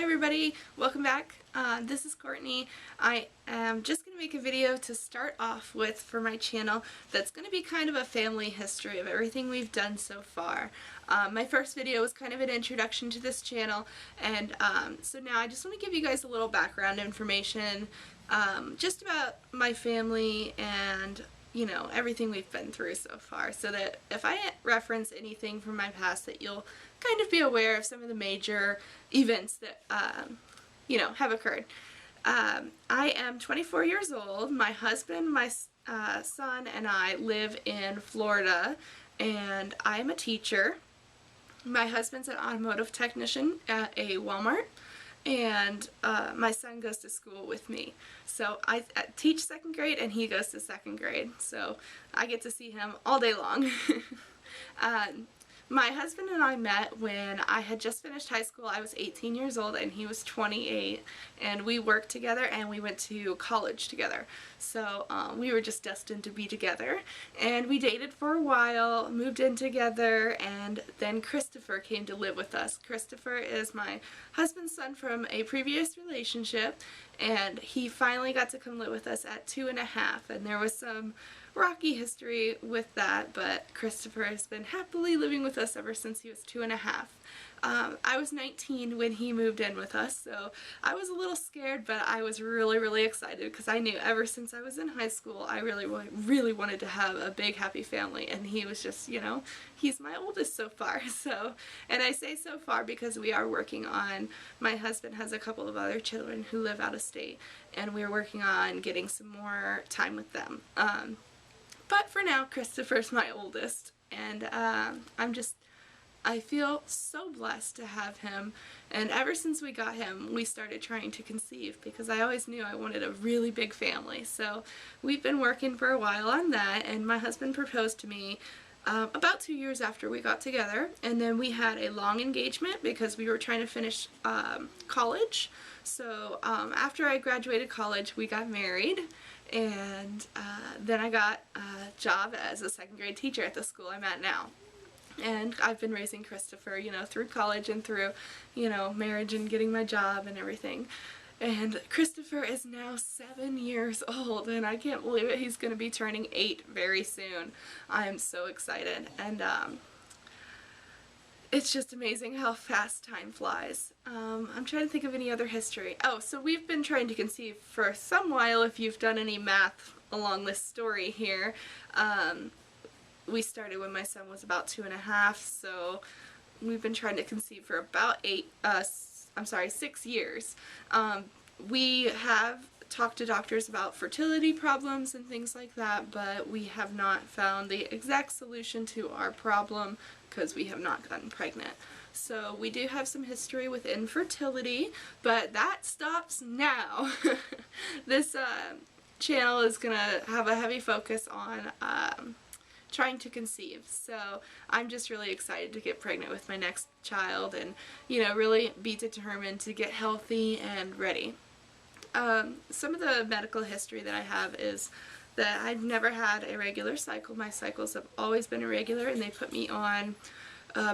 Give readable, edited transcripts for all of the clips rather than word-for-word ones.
everybody, welcome back. This is Courtney. I am just going to make a video to start off with for my channel that's going to be kind of a family history of everything we've done so far. My first video was kind of an introduction to this channel, and so now I just want to give you guys a little background information just about my family and everything we've been through so far, so that if I reference anything from my past, that you'll kind of be aware of some of the major events that have occurred. I am 24 years old. My husband, my son, and I live in Florida, and I am a teacher. My husband's an automotive technician at a Walmart, and my son goes to school with me. So I teach second grade and he goes to second grade, so I get to see him all day long. My husband and I met when I had just finished high school. I was 18 years old and he was 28, and we worked together and we went to college together. So we were just destined to be together, and we dated for a while, moved in together, and then Christopher came to live with us. Christopher is my husband's son from a previous relationship, and he finally got to come live with us at 2.5, and there was some rocky history with that, but Christopher has been happily living with us ever since he was 2.5. I was 19 when he moved in with us, so I was a little scared, but I was really excited because I knew ever since I was in high school I really wanted to have a big happy family, and he was just, he's my oldest so far. So, and I say so far because we are working on, my husband has a couple of other children who live out of state, and we're working on getting some more time with them. But for now, Christopher's my oldest, and I feel so blessed to have him, and ever since we got him, we started trying to conceive, because I always knew I wanted a really big family. So we've been working for a while on that, and my husband proposed to me about 2 years after we got together, and then we had a long engagement because we were trying to finish college. So after I graduated college, we got married, and then I got a job as a second grade teacher at the school I'm at now. And I've been raising Christopher, through college and through, marriage and getting my job and everything. And Christopher is now 7 years old, and I can't believe it. He's going to be turning 8 very soon. I am so excited, and it's just amazing how fast time flies. I'm trying to think of any other history. Oh, so we've been trying to conceive for some while, if you've done any math along this story here. We started when my son was about 2.5, so we've been trying to conceive for about 6 years. We have talked to doctors about fertility problems and things like that, but we have not found the exact solution to our problem because we have not gotten pregnant. So we do have some history with infertility, but that stops now. This channel is going to have a heavy focus on trying to conceive. So I'm just really excited to get pregnant with my next child, and really be determined to get healthy and ready. Some of the medical history that I have is that I've never had a regular cycle. My cycles have always been irregular, and they put me on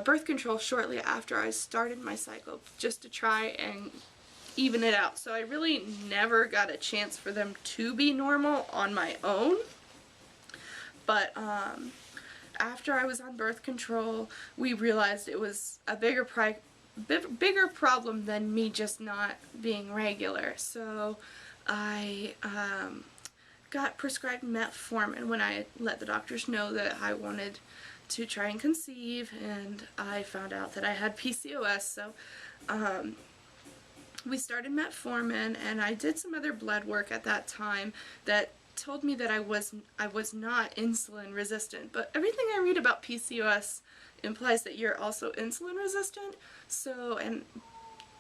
birth control shortly after I started my cycle just to try and even it out. So I really never got a chance for them to be normal on my own. But after I was on birth control, we realized it was a bigger problem than me just not being regular. So I got prescribed metformin when I let the doctors know that I wanted to try and conceive, and I found out that I had PCOS. So we started metformin, and I did some other blood work at that time that told me that I was not insulin resistant, but everything I read about PCOS implies that you're also insulin resistant. So, and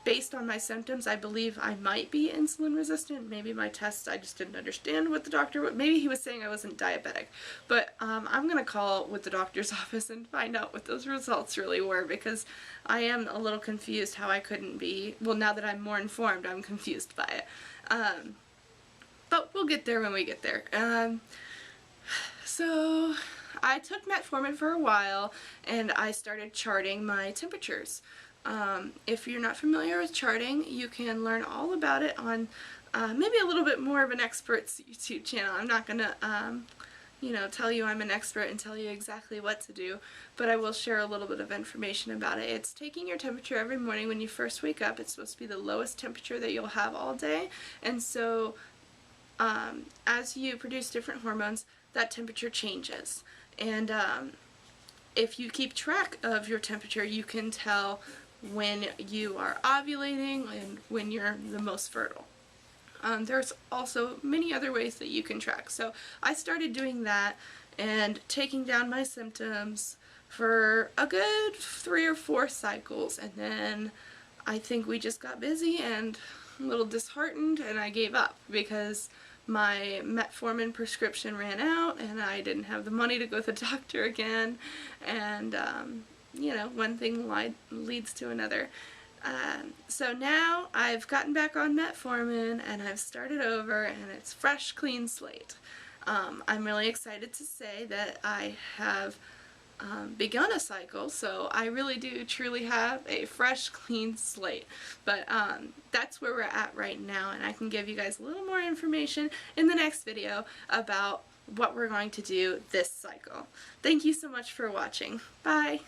based on my symptoms, I believe I might be insulin resistant. Maybe my tests, I just didn't understand what the doctor, maybe he was saying I wasn't diabetic. But I'm gonna call with the doctor's office and find out what those results really were, because I am a little confused how I couldn't be. Well, now that I'm more informed, I'm confused by it. But we'll get there when we get there. So I took metformin for a while, and I started charting my temperatures. If you're not familiar with charting, you can learn all about it on maybe a little bit more of an expert's YouTube channel. I'm not going to tell you I'm an expert and tell you exactly what to do, but I will share a little bit of information about it. It's taking your temperature every morning when you first wake up. It's supposed to be the lowest temperature that you'll have all day, and so as you produce different hormones, that temperature changes. And if you keep track of your temperature, you can tell when you are ovulating and when you're the most fertile. There's also many other ways that you can track. So I started doing that and taking down my symptoms for a good 3 or 4 cycles, and then I think we just got busy and a little disheartened, and I gave up because my metformin prescription ran out and I didn't have the money to go to the doctor again, and one thing leads to another. So now I've gotten back on metformin and I've started over, and it's fresh, clean slate. I'm really excited to say that I have begun a cycle, so I really do truly have a fresh, clean slate. But that's where we're at right now, and I can give you guys a little more information in the next video about what we're going to do this cycle. Thank you so much for watching. Bye!